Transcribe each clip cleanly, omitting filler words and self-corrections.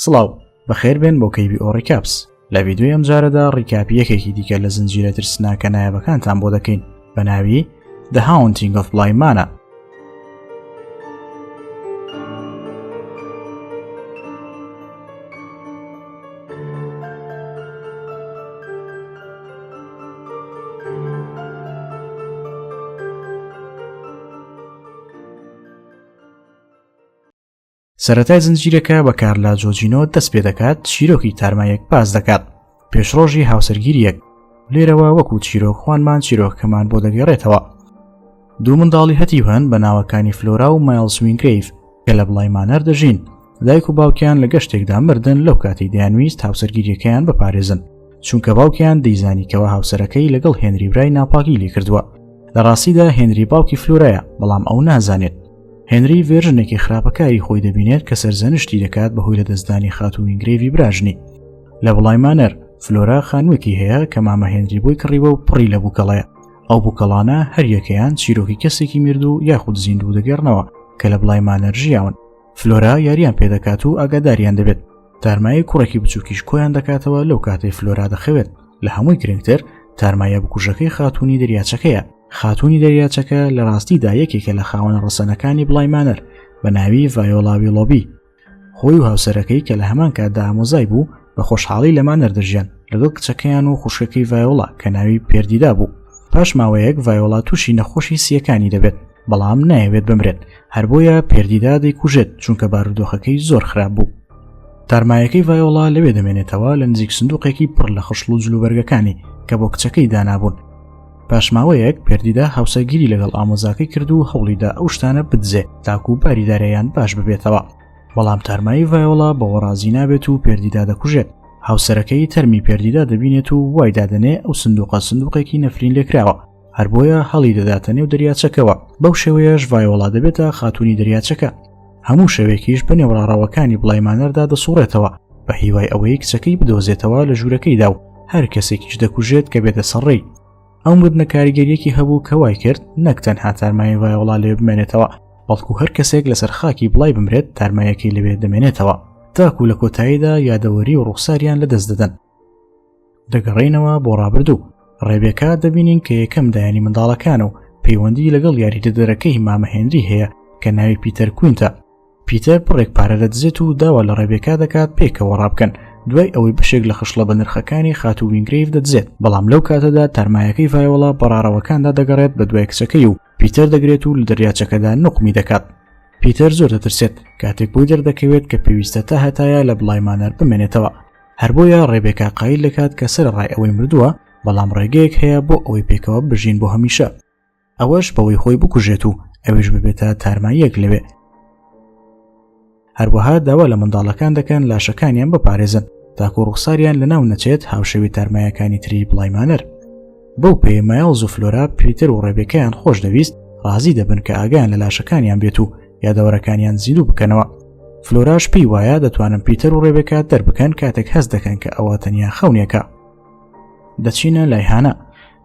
سڵاو بەخێر بێن بۆ کەیبی ئۆڕیکاپس. لە ڤیدیۆی ئەم جارەدا ڕیکاپی یەکێکی دیکە لە زنجیرە ترسناکە نایابەکانتان بۆ دەکەین بە ناوی The Haunting of Bly Manor. سەرەتای زنجیرەکە بە کارلا جۆجینۆ دەست پێ دەکات چیرۆکی تارمایەک باز دەکات پێشڕۆژی هاوسەرگیریەک. لێرەوە وەکو چیرۆک خوانمان چیرۆکەکەمان بۆ دەگەڕێتەوە. دوو منداڵی هەتیو هەن بە ناوەکانی فلۆرا و مایلز وینگرەیڤ کە لە بڵای مانەر دەژین. دایک و باوکیان لە گەشتێکدا مردن لەو کاتی دەیانویست هاوسەرگیریەکەیان بپارێزن چونکە باوکیان دەیزانیکەوە هاوسەرەکەی لەگەڵ هێنری برای ناپاکی لێ کردووە. لە ڕاستیدا هێنری باوکی فلۆرایە بەڵام ئەو نازانێت. هێنری ڤێرژنێکی خراپەکاری خۆی دەبینێت کە سەرزەنشتی دەکات بەهۆی لە دەستدانی خاتوو وینگرەیڤی براژنی. لە بڵای مانەر فلۆرا خانوویەکی هەیە کە مامە هێنری بۆی کڕیوە و پڕی لە بووکەڵەیە. ئەو بووکەڵانە هەریەکەیان چیرۆکی کەسێکی مردوو یاخود زیندوو دەگەڕنەوە کە لە بڵای مانەر ژیاون. فلۆرا یاریان پێدەکات و ئاگاداریان دەبێت. تارمایە کوڕێکی بچووکیش کۆیان دەکاتەوە لەو کاتەی فلۆرا دەخەوێت. لە هەمووی گرنگتر تارمایە بکوژەکەی خاتوونی دەریاچەکەیە. خاتوونی دەریاچەکە لە ڕاستیدا یەکێکە لە خاوەن ڕەسەنەکانی بڵای مانەر بە ناوی ڤایۆلا ویلۆبی. خۆی و هاوسەرەکەی کە لە هەمان کاتدا ئامۆزای بوو بە خۆشحاڵی لە مانەر دەژیان لەگەڵ کچەکەیان و خوشکەکەی ڤایۆلا کە ناوی پێردیدا بوو. پاش ماوەیەک ڤایۆلا تووشی نەخۆشی سیەکانی دەبێت بەڵام نایەوێت بمرێت هەر بۆیە پێردیدا دەیکوژێت چونکە بارودۆخەکەی زۆر خراپ بوو. تارمایەکەی ڤایۆلا لەوێ دەمێنێتەوە لە نزیک سندوقێکی پڕ لە خشل و جلوبەرگەکانی کە بۆ کچەکەی دانابوون. پاش ماوەیەک پێردیدا هاوسەرگیری لەگەڵ ئامۆزاکەی کرد و هەوڵیدا ئەو شتانە بدزێ تاکو باریدارەیان باش ببێتەوە. بەڵام تارمایی ڤایۆلا بەوە ڕازی نابێت و پێردیدا دەکوژێت. هاوسەرەکەی تەرمی پێردیدا دەبینێت و وای دادەنێ ئەو سندوقێکی نەفرین لێکراوە هەر بۆیە هەڵی دەداتە نێو دەریاچەکەوە. بەو شێوەیەش ڤایۆلا دەبێتە خاتوونی دەریاچەکە. هەموو شەوێکیش بە نێوڕاڕەوەکانی بڵای مانەردا دەسوڕێتەوە بە هیوای ئەوەی کچەکەی بدۆزێتەوە لە ژوورەکەیدا و هەر کەسێکیش دەکوژێت کە بێتە سەرڕێی. ئەو مردنە کاریگەریەکی هەبوو کە وای کرد نەک تەنها تارمای ڤایۆلا لێ بمێنێتەوە بەڵکو هەر کەسێک لەسەر خاکی بڵای بمرێت تارمایەکەی لەوێ دەمێنێتەوە تاکو لە کۆتاییدا یادەوەری و ڕوخساریان لەدەست دەدەن. دەگەڕێنەوە بۆ ڕابردوو. ڕێبێکا دەبینین کە یەکەم دایانی منداڵەکان و پەیوەندی لەگەڵ یاریدەدەرەکەی مامە هێنری هەیە کە ناوی پیتەر کوینتە. پیتەر پڕێک پارە دەدزێت و داوا لە ڕێبێکا دەکات پێکەوە ڕابکەن دوای ئەوەی بەشێک لە خشلە بە نرخەکانی خاتوو وینگرەیڤ دەدزێت. بەڵام لەو کاتەدا تارمایەکەی ڤایۆلا بەڕاڕەوەکاندا دەگەڕێت بە دوای کچەکەی و پیتەر دەگرێت و لە دەریاچەکەدا نوقمی دەکات. پیتەر زۆر دەترسێت کاتێک بۆی دەردەکەوێت کە پێویستە تا هەتایە لە بڵای مانەر بمێنێتەوە. هەر بۆیە ڕێبێکا قایل دەکات کە سەرڕای ئەوەی مردووە بەڵام ڕێگەیەک هەیە بۆ ئەوەی پێکەوە بژین بۆ هەمیشە. ئەوەش بەوەی خۆی بکوژێت و ئەویش ببێتە تارماییەک لەوێ. هەروەها داوا لە منداڵەکان دەکەن لاشەکانیان بپارێزن تاکو ڕوخساریان لەناو نەچێت هاوشەوی تارمایەکانی تری بڵای مانەر. بەو پێی مایلز و فلۆرا پیتر و ڕێبێکەیان خۆش دەویست ڕازی دەبن کە ئاگیان لە لاشەکانیان بێت و یادەوەرەکانیان زیندوو بکەنەوە. فلۆراش پێی وایە دەتوانن پیتر و ڕێبێکا دەربکەن کاتێک هەست دەکەن کە ئەوە تەنیا خەونێکە. دەچینە لای هانە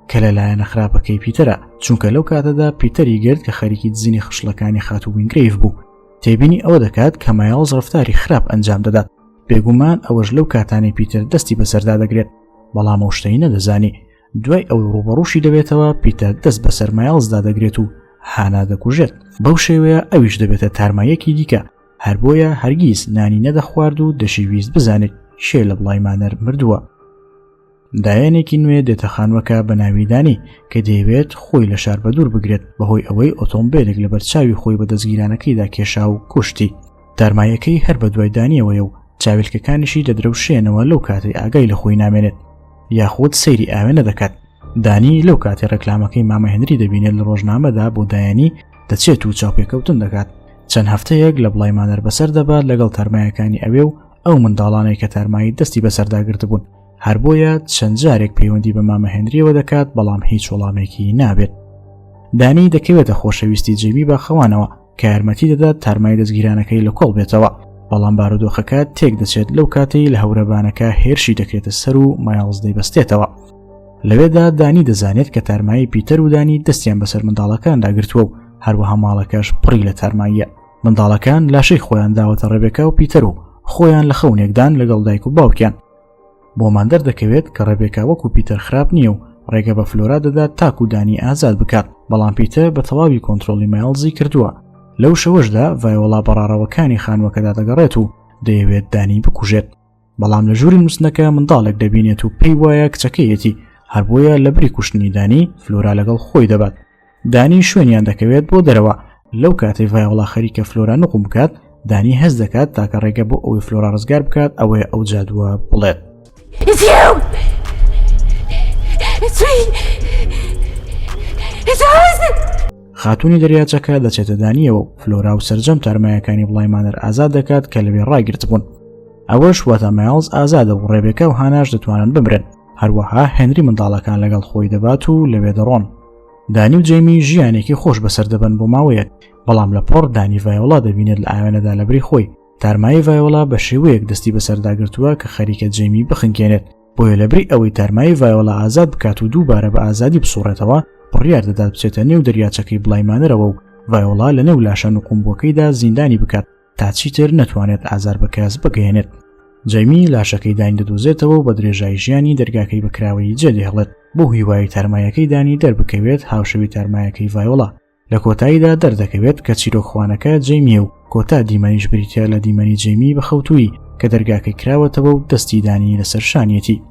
کە لەلایەنە خراپەکەی پیتەرە چونکە لەو کاتەدا پیتەری گرت کە خەریکی دزینی خشلەکانی خاتوو وینگرەیڤ بوو. تێبینی ئەوە دەکات کە مایلز ڕفتاری خراپ ئەنجام دەدات. بێگومان ئەوەش لەو کاتانی پیتر دەستی بەسەردا دەگرێت بەڵام ئەو شتەی نەدەزانی. دوای ئەو ڕوبەڕووشی دەبێتەوە پیتەر دەست بەسەر مایلزدا دەگرێت و هانا دەکوژێت. بەو شێوەیە ئەویش دەبێتە تارمایەکی دیکە هەر بۆیە هەرگیز نانی نەدەخوارد و دەشیویست بزانێت شێ لە بڵای مانەر مردووە. دایانێکی نوێ دێتە خانوەکە بە ناوی دانی کە دەیەوێت خۆی لە شار بەدوور بگرێت بەهۆی ئەوەی ئۆتۆمبیلێک لە بەرچاوی خۆی بە دەستگیرانەکەیدا کێشا و کوشتی. تارمایەکەی هەر بە دوای دانیەوەیە و چاویلکەکانیشی دەدرەوشێنەوە لەو کاتەی ئاگای لە خۆی نامێنێت یاخود سەیری ئاوێنە دەکات. دانی لەو کاتێ ڕێکلامەکەی مامە هێنری دەبینێت لە ڕۆژنامەدا بۆ دایانی دەچێت و چاوپێکەوتن دەکات. چەند هەفتەیەک لە بڵای مانەر بەسەر دەبات لەگەڵ تارمایەکانی ئەوێ و ئەو منداڵانەی کە تارمایی دەستی بەسەرداگرت بوون. هەر بۆیە چەند جارێک پەیوەندی بە مامە هێنریەوە دەکات بەڵام هیچ وەڵامێکی نابێت. دانی دەکەوێتە خۆشەویستی جێمی بە خەوانەوە کە یارمەتی دەدات تارمای دەستگیرانەکەی لە کۆڵ بێتەوە بەڵام بارودۆخەکە تێک دەچێت لەو کاتەی لە هەورەبانەکە هێرشی دەکرێتە سەر و مایلز دەیبەستێتەوە. لەوێدا دانی دەزانێت کە تارمایی پیتەر و دانی دەستیان بەسەر منداڵەکان داگرتووە و هەروەها ماڵەکەش پڕی لە تارماییە. منداڵەکان لاشەی خۆیان داوەتە ڕێبێکا و پیتەر و خۆیان لە خەونێکدان لەگەڵ دایک و باوکیان. بۆمان دەردەکەوێت کە ڕێبێکا وەکو پیتەر خراپ نییە و ڕێگە بە فلۆرا دەدات تاکو دانی ئازاد بکات، بەڵام پیتە بە تەواوی کۆنتترۆلی مایلزی کردووە. لەو شەوەشدا ڤایۆلا بەڕاڕەوەکانی خانوەکەدا دەگەڕێت و دەیەوێت دانی بکوژێت، بەڵام لە ژووری نووسنەکە منداڵێک دەبینێت و پێی وایە کچەکەیەتی، هەر بۆیە لە بری کوشتنی دانی فلۆرا لەگەڵ خۆی دەبات. دانی شوێنیان دەکەوێت بۆ دەرەوە. لەو کاتەی ڤایۆلا خەریکە فلۆرا نقم بکات، دانی هەز دەکات تاکە ڕێگە بۆ ئەوەی فلۆرا ڕزگار بکات، ئەوەیە ئەو جادووە بڵێت. خاتوونی دەریاچەکە دەچێتە دانیەوە و فلۆرا و سەرجەم تارمایەکانی بڵای مانەر ئازاد دەکات کە لەوێ ڕایگرت بوون. ئەوەش واتە مایلز ئازادە و ڕێبێکە و هاناش دەتوانن بمرن. هەروەها هێنری منداڵەکان لەگەڵ خۆی دەبات و لەوێ دەڕۆن. دانی و جەیمی ژیانێکی خۆش بەسەر دەبن بۆ ماوەیەک، بەڵام لە پۆڕ دانی ڤایۆلا دەبینێت لە ئاوێنەدا لە بری خۆی. تارمایی ڤایۆلا بە شێوەیەک دەستی بەسەرداگرتووە کە خەریکە جەیمی بخنکێنێت، بۆیە لەبری ئەوەی تارمایی ڤایۆلا ئازاد بکات و دووبارە بە ئازادی بسوڕێتەوە، بڕیار دەدات بچێتە نێو دەریاچەکەی بڵای مانەرەوە و ڤایۆلا لە نێو لاشە نوقمبووەکەیدا زیندانی بکات تا چیتر نەتوانێت ئازار بە کەس بگەێنێت. جەیمی لاشەکەی دانی دەدۆزێتەوە و بە درێژایی ژیانی دەرگاکەی بەکراوەی جێدەهێڵێت بۆ هیوای تارمایەکەی دانی دەربکەوێت هاوشەوی تارمایەکەی ڤایۆلا. لە کۆتاییدا دەردەکەوێت کە چیرۆکخوانەکە جەیمیە و کۆتا دیمەنیش بریتە لە دیمەنی جەیمی بە خەوتووی کە دەرگاکەی کراوەتەوە و دەستی دانی لەسەر شانیەتی.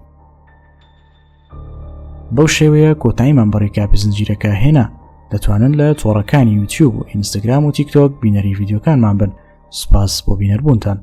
بەو شێوەیە کۆتاییمان بەڕێ کاپی زنجیرەکە هێنا. دەتوانن لە تۆڕەکانی یوتیوب و ئینستاگرام و تیکتۆک بینەری ڤیدیۆکانمان بن. سوپاس بۆ بینەربوونتان.